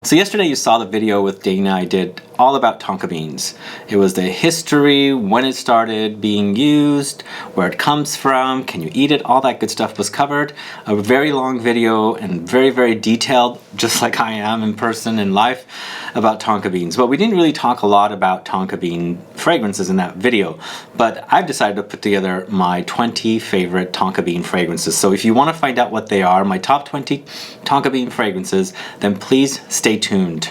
So yesterday you saw the video with Dana I did all about tonka beans. It was the history, when it started being used, where it comes from, can you eat it, all that good stuff was covered. A very long video and very, very detailed, just like I am in person in life, about tonka beans. But we didn't really talk a lot about tonka bean fragrances in that video. But I've decided to put together my 20 favorite tonka bean fragrances. So if you want to find out what they are, my top 20 tonka bean fragrances, then please stay tuned.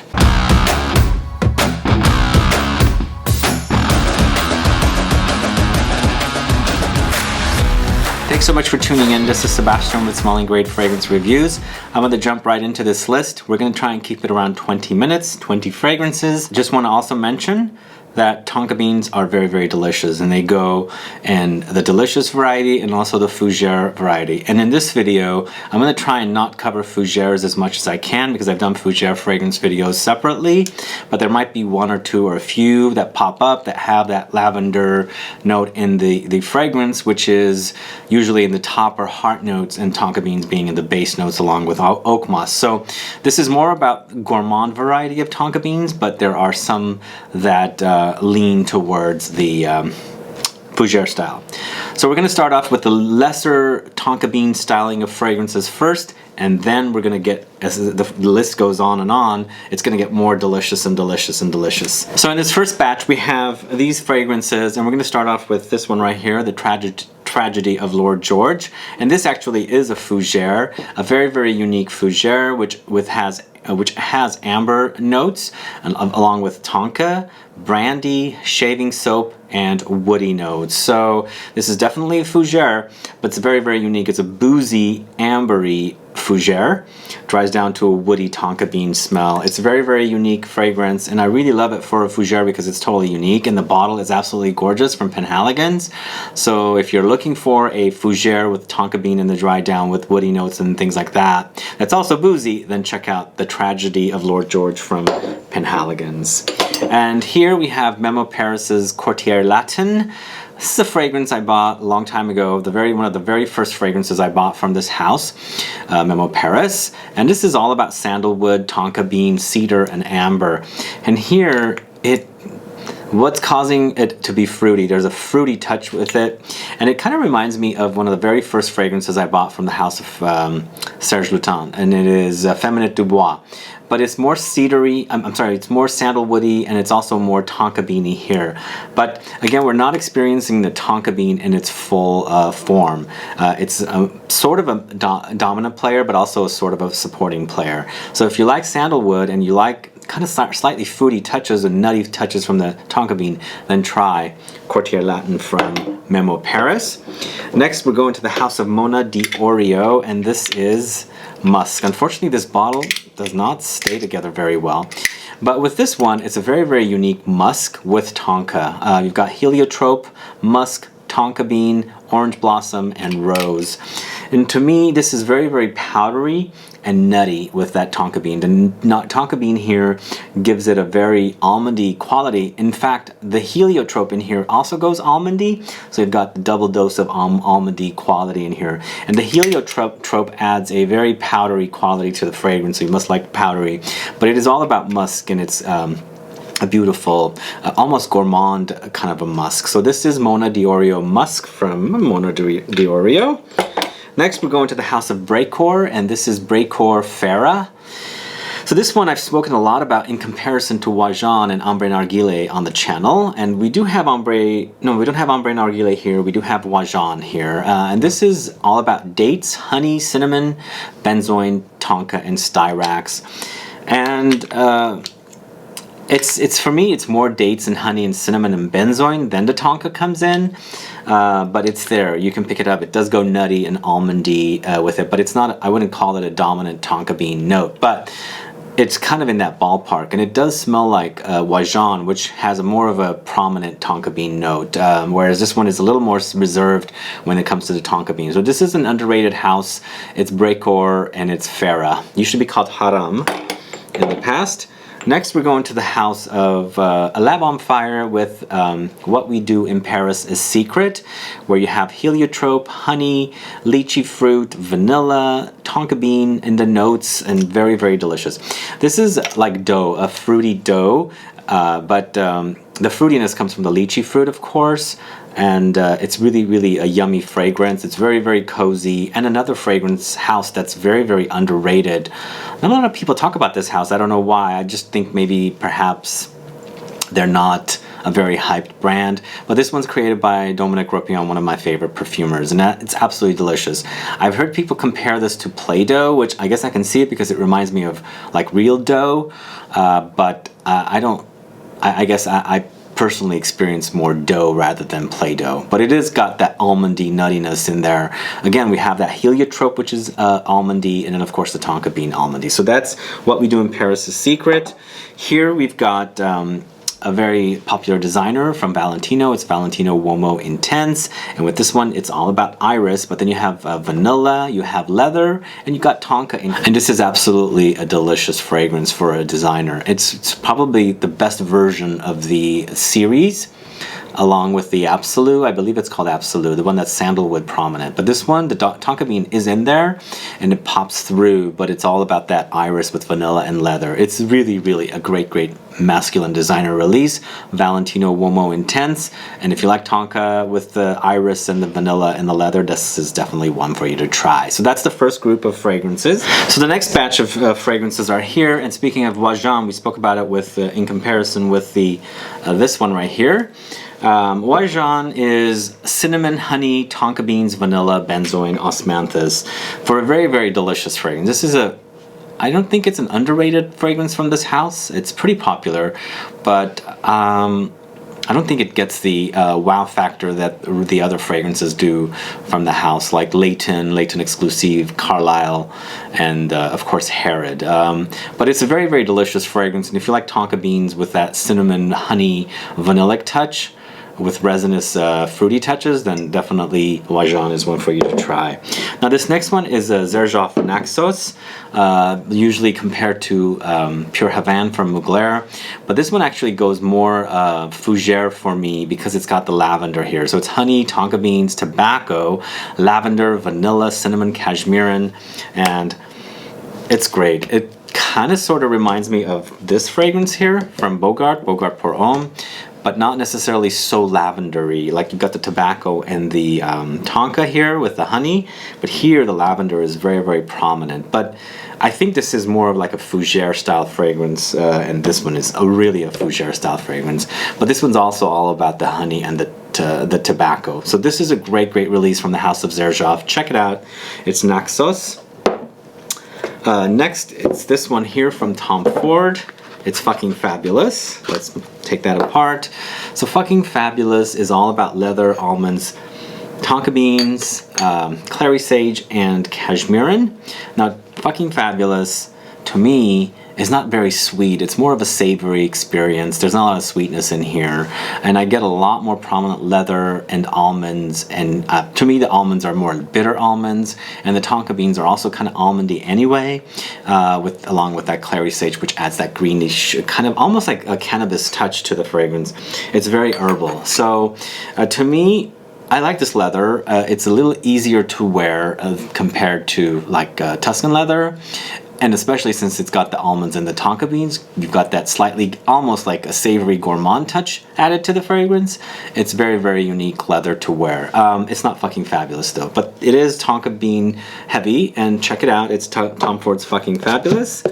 Thanks so much for tuning in. This is Sebastian with Smalling Grade Fragrance Reviews. I'm going to jump right into this list. We're going to try and keep it around 20 minutes, 20 fragrances. Just want to also mention that tonka beans are very, very delicious, and they go in the delicious variety and also the fougere variety. And in this video, I'm going to try and not cover fougères as much as I can because I've done fougere fragrance videos separately, but there might be one or two or a few that pop up that have that lavender note in the fragrance, which is usually in the top or heart notes, and tonka beans being in the base notes along with oak moss. So this is more about gourmand variety of tonka beans, but there are some that lean towards the fougere style. So we're going to start off with the lesser tonka bean styling of fragrances first, and then we're going to get, as the list goes on, it's going to get more delicious and delicious and delicious. So in this first batch we have these fragrances, and we're going to start off with this one right here, the Tragedy of Lord George. And this actually is a fougere, a very, very unique fougere, which has amber notes, and along with tonka, brandy, shaving soap, and woody notes. So this is definitely a fougere, but it's very, very unique. It's a boozy, ambery fougere. Dries down to a woody tonka bean smell. It's a very, very unique fragrance, and I really love it for a fougere because it's totally unique, and the bottle is absolutely gorgeous from PENHALIGON'S. So if you're looking for a fougere with tonka bean in the dry down with woody notes and things like that, that's also boozy, then check out the Tragedy of Lord George from PENHALIGON'S. And here we have Memo Paris's Courtier Latin. This is a fragrance I bought a long time ago, one of the very first fragrances I bought from this house, Memo Paris. And this is all about sandalwood, tonka bean, cedar, and amber. And here, what's causing it to be fruity? There's a fruity touch with it, and it kind of reminds me of one of the very first fragrances I bought from the house of Serge Lutens, and it is Feminine du Bois. But it's more cedary, it's more sandalwoody, and it's also more tonka beany here. But again, we're not experiencing the tonka bean in its full form. It's sort of a dominant player, but also a sort of a supporting player. So if you like sandalwood and you like kind of slightly fruity touches and nutty touches from the tonka bean, then try Courtier Latin from Memo Paris. Next, we're going to the House of Mona d'Orio, and this is Musk. Unfortunately, this bottle does not stay together very well. But with this one, it's a very, very unique musk with tonka. You've got heliotrope, musk, tonka bean, orange blossom, and rose. And to me, this is very, very powdery and nutty with that tonka bean. The tonka bean here gives it a very almondy quality. In fact, the heliotrope in here also goes almondy, so you've got the double dose of almondy quality in here. And the heliotrope adds a very powdery quality to the fragrance, so you must like powdery. But it is all about musk, and it's a beautiful, almost gourmand kind of a musk. So this is Mona d'Orio Musk from Mona d'Orio. Next, we're going to the House of BRECOURT, and this is BRECOURT FARAH. So this one I've spoken a lot about in comparison to Wajan and Ambre Narguilé on the channel. And we do have we don't have Ambre Narguilé here, we do have Wajan here. And this is all about dates, honey, cinnamon, benzoin, tonka, and styrax. And for me, it's more dates and honey and cinnamon and benzoin, then the tonka comes in. But it's there, you can pick it up. It does go nutty and almondy with it, but it's not, I wouldn't call it a dominant tonka bean note, but it's kind of in that ballpark. And it does smell like Wajan, which has more of a prominent tonka bean note, whereas this one is a little more reserved when it comes to the tonka bean. So this is an underrated house. It's BRECOURT and it's FARAH. Used to be called Haram in the past. Next, we're going to the house of A Lab on Fire with What We Do in Paris is Secret, where you have heliotrope, honey, lychee fruit, vanilla, tonka bean in the notes, and very, very delicious. This is like dough, a fruity dough, but the fruitiness comes from the lychee fruit, of course, and it's really, really a yummy fragrance. It's very, very cozy, and another fragrance house that's very, very underrated. Not a lot of people talk about this house. I don't know why. I just think maybe perhaps they're not a very hyped brand, but this one's created by Dominique Ropion, one of my favorite perfumers, and it's absolutely delicious. I've heard people compare this to Play-Doh, which I guess I can see it because it reminds me of like real dough, but I don't. I guess I personally experience more dough rather than Play-Doh, but it has got that almondy nuttiness in there. Again, we have that heliotrope, which is almondy, and then of course the tonka bean almondy. So that's What We Do in Paris is Secret. Here we've got a very popular designer from Valentino. It's Valentino Uomo Intense, and with this one it's all about iris, but then you have vanilla, you have leather, and you got tonka in. And this is absolutely a delicious fragrance for a designer. It's probably the best version of the series, along with the Absolute. I believe it's called Absolute, the one that's sandalwood prominent. But this one, the tonka bean is in there and it pops through, but it's all about that iris with vanilla and leather. It's really, really a great, great masculine designer release. Valentino Uomo Intense. And if you like tonka with the iris and the vanilla and the leather, this is definitely one for you to try. So that's the first group of fragrances. So the next batch of fragrances are here. And speaking of Wajan, we spoke about it with in comparison with the this one right here. Wajan is cinnamon, honey, tonka beans, vanilla, benzoin, osmanthus for a very, very delicious fragrance. This is I don't think it's an underrated fragrance from this house. It's pretty popular, but I don't think it gets the wow factor that the other fragrances do from the house, like Leighton Exclusive, Carlisle, and of course Herod. But it's a very, very delicious fragrance, and if you like tonka beans with that cinnamon, honey, vanillic touch, with resinous fruity touches, then definitely Wajan is one for you to try. Now this next one is Xerjoff Naxos, usually compared to Pure Havane from Mugler, but this one actually goes more fougere for me because it's got the lavender here. So it's honey, tonka beans, tobacco, lavender, vanilla, cinnamon, cashmeran, and it's great. It kind of sort of reminds me of this fragrance here from Bogart Pour Homme, but not necessarily so lavendery. Like you've got the tobacco and the tonka here with the honey, but here the lavender is very, very prominent. But I think this is more of like a fougere style fragrance, and this one is really a fougere style fragrance. But this one's also all about the honey and the tobacco. So this is a great, great release from the House of Xerjoff. Check it out. It's Naxos. Next, it's this one here from Tom Ford. It's Fucking Fabulous. Let's take that apart. So Fucking Fabulous is all about leather, almonds, tonka beans, clary sage, and cashmeran. Now, Fucking Fabulous, to me, is not very sweet. It's more of a savory experience. There's not a lot of sweetness in here. And I get a lot more prominent leather and almonds. And to me, the almonds are more bitter almonds. And the tonka beans are also kind of almondy anyway, along with that clary sage, which adds that greenish, kind of almost like a cannabis touch to the fragrance. It's very herbal. So to me, I like this leather. It's a little easier to wear compared to like Tuscan leather. And especially since it's got the almonds and the tonka beans, you've got that slightly, almost like a savory gourmand touch added to the fragrance. It's very, very unique leather to wear. It's not Fucking Fabulous though, but it is tonka bean heavy, and check it out. It's Tom Ford's Fucking Fabulous.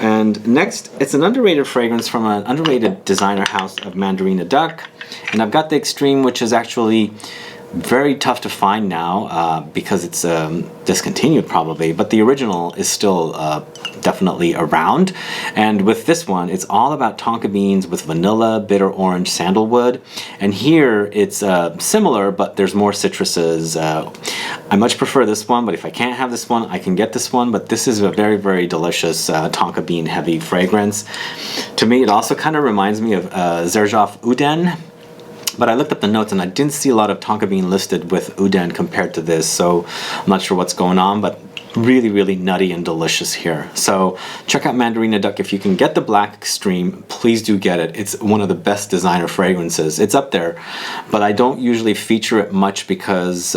And next, it's an underrated fragrance from an underrated designer house of Mandarin Duck. And I've got the Extreme, which is actually very tough to find now because it's discontinued probably, but the original is still definitely around. And with this one, it's all about tonka beans with vanilla, bitter orange, sandalwood. And here it's similar, but there's more citruses. I much prefer this one, but if I can't have this one, I can get this one. But this is a very, very delicious tonka bean heavy fragrance. To me, it also kind of reminds me of Xerjoff Uden. But I looked up the notes and I didn't see a lot of tonka bean listed with Uden compared to this, so I'm not sure what's going on, but really, really nutty and delicious here. So check out Mandarin Duck. If you can get the Black Extreme, please do get it. It's one of the best designer fragrances. It's up there, but I don't usually feature it much because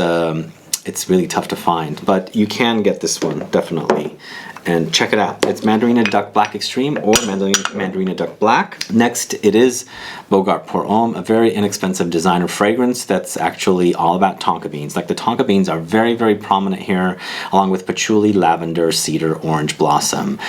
it's really tough to find. But you can get this one, definitely. And check it out. It's Mandarin Duck Black Extreme or Mandarin Duck Black. Next, it is BOIS Pour Homme, a very inexpensive designer fragrance that's actually all about tonka beans. Like the tonka beans are very, very prominent here, along with patchouli, lavender, cedar, orange blossom.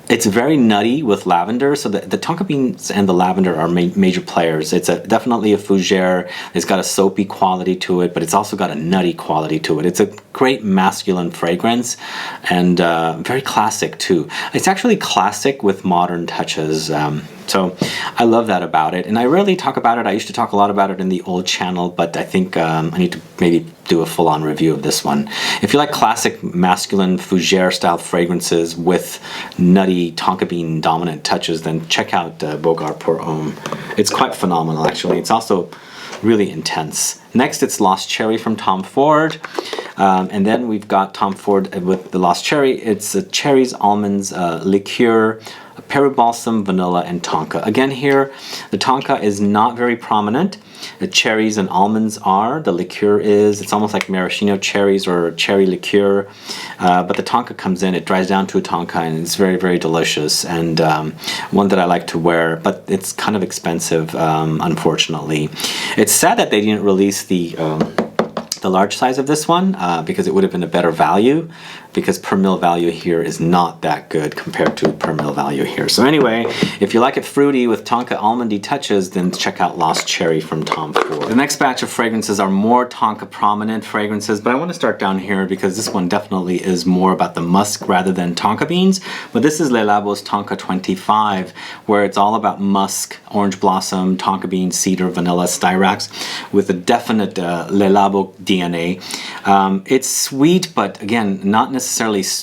It's very nutty with lavender, so the tonka beans and the lavender are major players. It's definitely a fougere. It's got a soapy quality to it, but it's also got a nutty quality to it. It's a great masculine fragrance and very classic too. It's actually classic with modern touches. So I love that about it, and I rarely talk about it. I used to talk a lot about it in the old channel, but I think I need to maybe do a full-on review of this one. If you like classic masculine fougere style fragrances with nutty tonka bean dominant touches, then check out BOIS Pour Homme. It's quite phenomenal, actually. It's also really intense. Next, it's Lost Cherry from Tom Ford. And then we've got Tom Ford with the Lost Cherry. It's cherries, almonds, liqueur, Peru balsam, vanilla, and tonka. Again here, the tonka is not very prominent. The cherries and almonds are. The liqueur is. It's almost like maraschino cherries or cherry liqueur. But the tonka comes in. It dries down to a tonka, and it's very, very delicious. And one that I like to wear, but it's kind of expensive, unfortunately. It's sad that they didn't release the large size of this one because it would have been a better value, because per mil value here is not that good compared to per mil value here. So anyway, if you like it fruity with tonka almondy touches, then check out Lost Cherry from Tom Ford. The next batch of fragrances are more tonka prominent fragrances, but I want to start down here because this one definitely is more about the musk rather than tonka beans. But this is Le Labo's Tonka 25, where it's all about musk, orange blossom, tonka bean, cedar, vanilla, styrax, with a definite Le Labo DNA. It's sweet, but again, not necessarily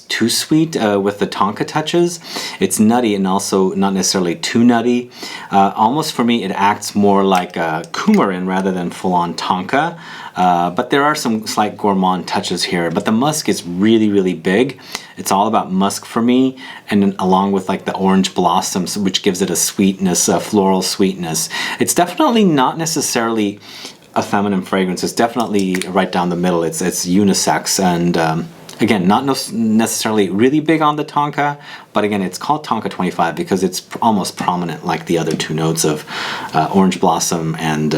too sweet with the tonka touches. It's nutty and also not necessarily too nutty. Almost for me, it acts more like a coumarin rather than full-on tonka. But there are some slight gourmand touches here. But the musk is really, really big. It's all about musk for me, and then along with like the orange blossoms, which gives it a sweetness, a floral sweetness. It's definitely not necessarily a feminine fragrance. It's definitely right down the middle. It's unisex, and again, not necessarily really big on the tonka, but again, it's called Tonka 25 because it's almost prominent like the other two notes of orange blossom and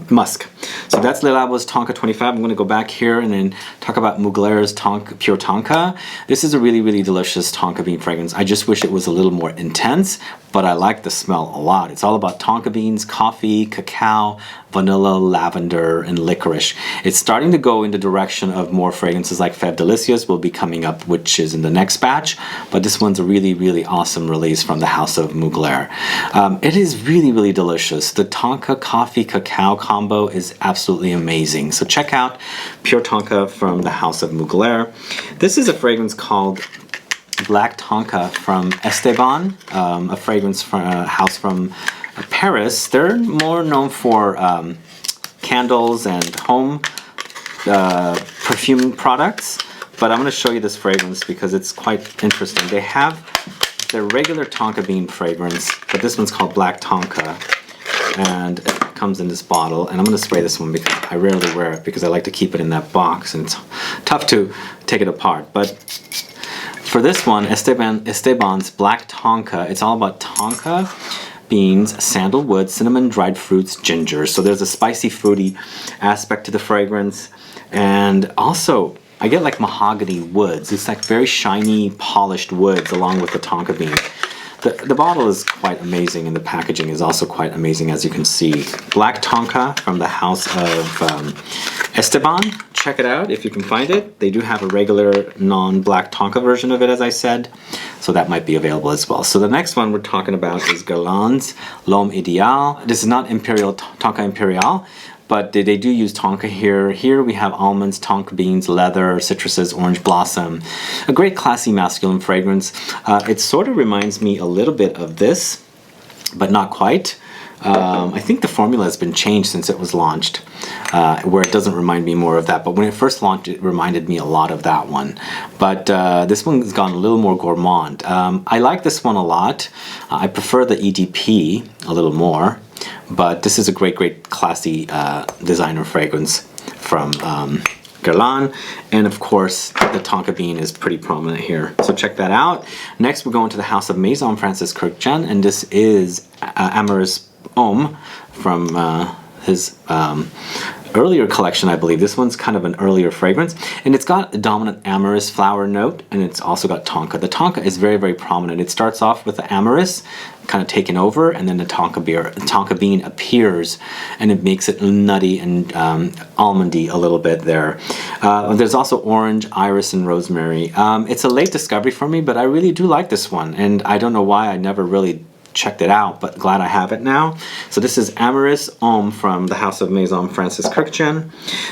musk. So that's Le Labo's Tonka 25. I'm going to go back here and then talk about Mugler's Pure Tonka. This is a really, really delicious tonka bean fragrance. I just wish it was a little more intense, but I like the smell a lot. It's all about tonka beans, coffee, cacao, vanilla, lavender, and licorice. It's starting to go in the direction of more fragrances like Feve Delicieuse will be coming up, which is in the next batch, but this one's a really, really awesome release from the house of Mugler. It is really, really delicious. The tonka coffee cacao combo is absolutely amazing. So check out Pure Tonka from the house of Mugler. This is a fragrance called Black Tonka from Esteban, a fragrance from a house from Paris. They're more known for candles and home perfume products, but I'm going to show you this fragrance because it's quite interesting. They have their regular tonka bean fragrance, but this one's called Black Tonka, and it comes in this bottle. And I'm going to spray this one because I rarely wear it because I like to keep it in that box, and it's tough to take it apart. But for this one, Esteban's Black Tonka, it's all about tonka beans, sandalwood, cinnamon, dried fruits, ginger. So there's a spicy, fruity aspect to the fragrance. And also, I get like mahogany woods. It's like very shiny, polished woods along with the tonka bean. The bottle is quite amazing, and the packaging is also quite amazing, as you can see. Black Tonka from the house of Esteban. Check it out if you can find it. They do have a regular non-Black Tonka version of it, as I said, so that might be available as well. So the next one we're talking about is GUERLAIN's L'Homme Idéal. This is not Tonka Imperiale, but they do use tonka here. Here we have almonds, tonka beans, leather, citruses, orange blossom. A great classy masculine fragrance. It sort of reminds me a little bit of this, but not quite. I think the formula has been changed since it was launched, where it doesn't remind me more of that. But when it first launched, it reminded me a lot of that one. But this one's gone a little more gourmand. I like this one a lot. I prefer the EDP a little more, but this is a great classy designer fragrance from GUERLAIN, and of course the Tonka bean is pretty prominent here, so check that out. Next we're going to the house of Maison Francis Kurkdjian, and this is Amorous Homme from his earlier collection, I believe. This one's kind of an earlier fragrance, and it's got a dominant amorous flower note, and it's also got tonka. The tonka is very prominent. It starts off with the amorous kind of taken over, and then the tonka bean appears, and it makes it nutty and almondy a little bit there. There's also orange, iris, and rosemary. It's a late discovery for me, but I really do like this one, and I don't know why I never really checked it out, but glad I have it now. So this is Amorous Homme from the house of Maison Francis Kurkdjian.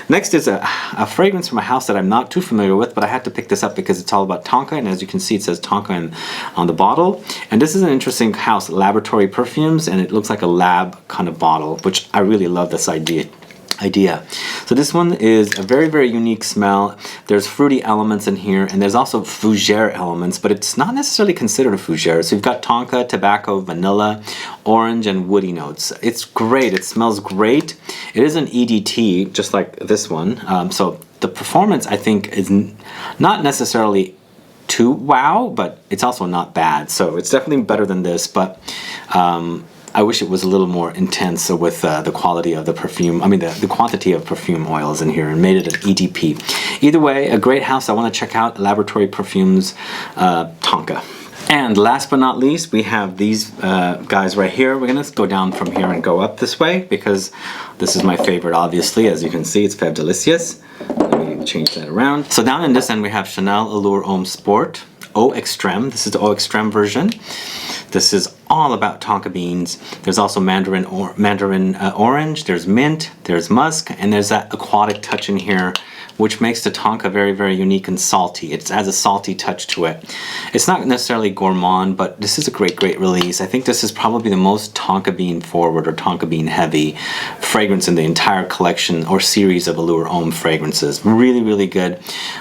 Next is a fragrance from a house that I'm not too familiar with, but I had to pick this up because it's all about tonka, and as you can see it says tonka on the bottle. And this is an interesting house, Laboratory Perfumes, and it looks like a lab kind of bottle, which I really love this idea. So this one is a very unique smell. There's fruity elements in here, and there's also fougere elements, but it's not necessarily considered a fougere. So you've got tonka, tobacco, vanilla, orange, and woody notes. It's great. It smells great. It is an EDT, just like this one. So the performance, I think, is not necessarily too wow, but it's also not bad. So it's definitely better than this, but I wish it was a little more intense with the quality of the perfume, the quantity of perfume oils in here, and made it an EDP. Either way, a great house I want to check out, Laboratory Perfumes Tonka. And last but not least, we have these guys right here. We're going to go down from here and go up this way, because this is my favorite, obviously. As you can see, it's Feve Delicieuse. Let me change that around. So down in this end, we have Chanel Allure Homme Sport Eau Extreme. This is the Eau Extreme version. This is all about tonka beans. There's also Mandarin orange, there's mint, there's musk, and there's that aquatic touch in here, which makes the tonka very unique and salty. It has a salty touch to it. It's not necessarily gourmand, but this is a great release. I think this is probably the most tonka bean forward or tonka bean heavy fragrance in the entire collection or series of Allure Homme fragrances. Really good.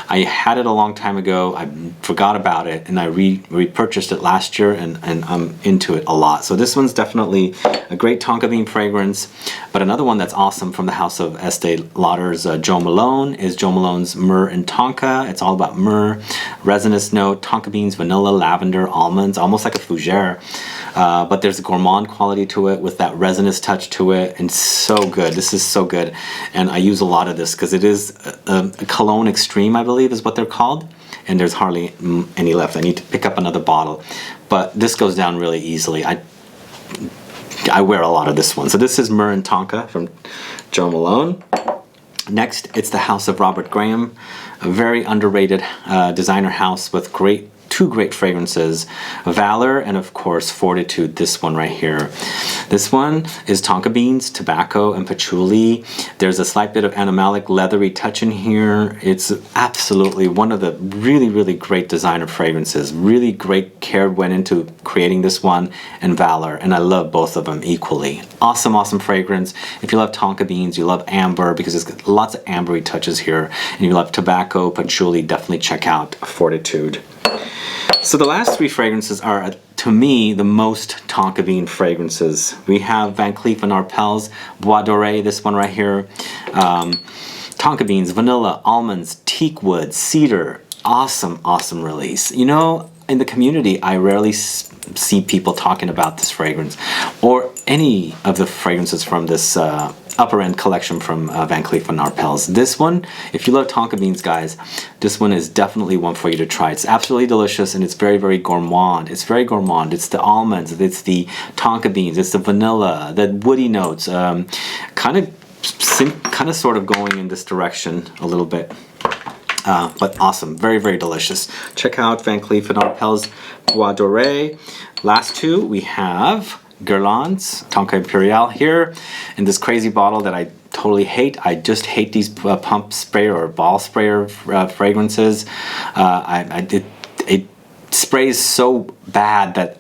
I had it a long time ago. I forgot about it, and I repurchased it last year, and I'm into it a lot. So this one's definitely a great tonka bean fragrance. But another one that's awesome from the house of Estee Lauder's Jo Malone is Jo Malone's Myrrh and Tonka. It's all about myrrh, resinous note, tonka beans, vanilla, lavender, almonds, almost like a fougere. But there's a gourmand quality to it with that resinous touch to it, and so good. This is so good, and I use a lot of this because it is a cologne extreme, I believe is what they're called, and there's hardly any left. I need to pick up another bottle, but this goes down really easily. I wear a lot of this one. So this is Myrrh and Tonka from Jo Malone. Next, it's the house of Robert Graham, a very underrated designer house with two great fragrances, Valor and of course Fortitude, this one right here. This one is tonka beans, tobacco, and patchouli. There's a slight bit of animalic leathery touch in here. It's absolutely one of the really great designer fragrances. Really great care went into creating this one, and Valor, and I love both of them equally. Awesome fragrance. If you love tonka beans, you love amber, because there's lots of ambery touches here, and you love tobacco, patchouli, definitely check out Fortitude. So the last three fragrances are, to me, the most tonka bean fragrances. We have Van Cleef & Arpels, Bois Doré, this one right here. Tonka beans, vanilla, almonds, teak wood, cedar. Awesome release. You know, in the community, I rarely see people talking about this fragrance or any of the fragrances from this upper end collection from Van Cleef & Arpels. This one, if you love tonka beans, guys, this one is definitely one for you to try. It's absolutely delicious, and it's very gourmand. It's very gourmand. It's the almonds, it's the tonka beans, it's the vanilla, the woody notes, kind of sort of going in this direction a little bit. But awesome, very delicious. Check out Van Cleef & Arpels Bois Doré. Last two, we have GUERLAIN's Tonka Imperiale here in this crazy bottle that I totally hate. I just hate these pump sprayer or ball sprayer fragrances. It sprays so bad that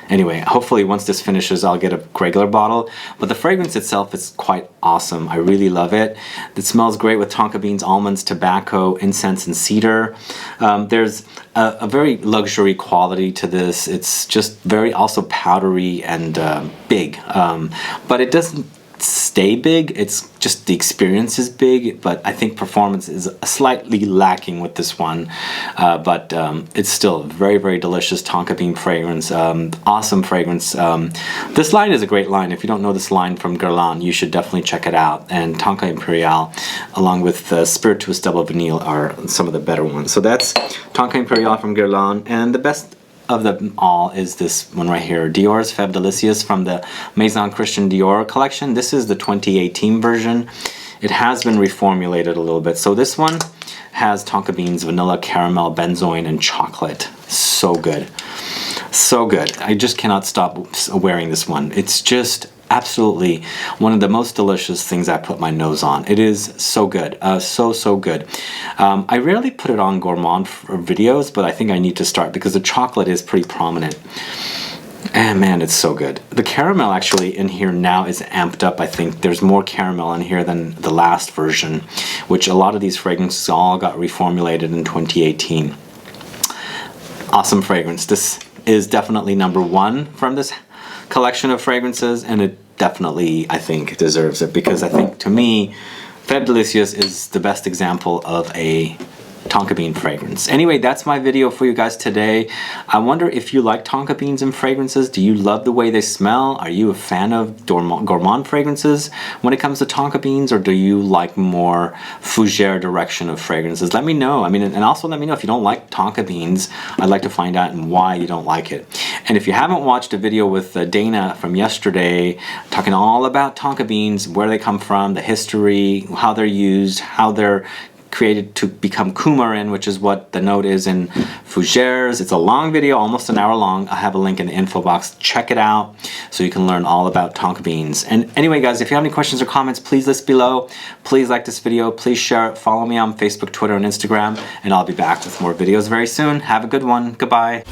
Anyway, hopefully once this finishes, I'll get a regular bottle. But the fragrance itself is quite awesome. I really love it. It smells great with tonka beans, almonds, tobacco, incense, and cedar. There's a very luxury quality to this. It's just very also powdery and big. But it doesn't stay big. It's just the experience is big, but I think performance is slightly lacking with this one. But it's still very, very delicious tonka bean fragrance. Awesome fragrance. This line is a great line. If you don't know this line from GUERLAIN, you should definitely check it out. And Tonka Imperiale, along with Spirituous Double Vanille, are some of the better ones. So that's Tonka Imperiale from GUERLAIN, and the best of them all is this one right here, Dior's Feve Delicieuse from the Maison Christian Dior collection. This is the 2018 version. It has been reformulated a little bit. So this one has tonka beans, vanilla, caramel, benzoin, and chocolate. So good. So good. I just cannot stop wearing this one. It's just absolutely one of the most delicious things I put my nose on. It is so good. So good. I rarely put it on gourmand videos, but I think I need to start because the chocolate is pretty prominent. And man, it's so good. The caramel actually in here now is amped up. I think there's more caramel in here than the last version, which a lot of these fragrances all got reformulated in 2018. Awesome fragrance. This is definitely #1 from this collection of fragrances, and it definitely, I think, deserves it, because I think, to me, Feve Delicieuse is the best example of a tonka bean fragrance. Anyway, that's my video for you guys today. I wonder if you like tonka beans and fragrances. Do you love the way they smell? Are you a fan of gourmand fragrances when it comes to tonka beans, or do you like more fougere direction of fragrances? Let me know. I mean, and also let me know if you don't like tonka beans. I'd like to find out and why you don't like it. And if you haven't watched a video with Dana from yesterday talking all about tonka beans, where they come from, the history, how they're used, how they're created to become coumarin, which is what the note is in fougères. It's a long video, almost an hour long. I have a link in the info box. Check it out so you can learn all about tonka beans. And anyway, guys, if you have any questions or comments, please list below. Please like this video. Please share it. Follow me on Facebook, Twitter, and Instagram. And I'll be back with more videos very soon. Have a good one. Goodbye.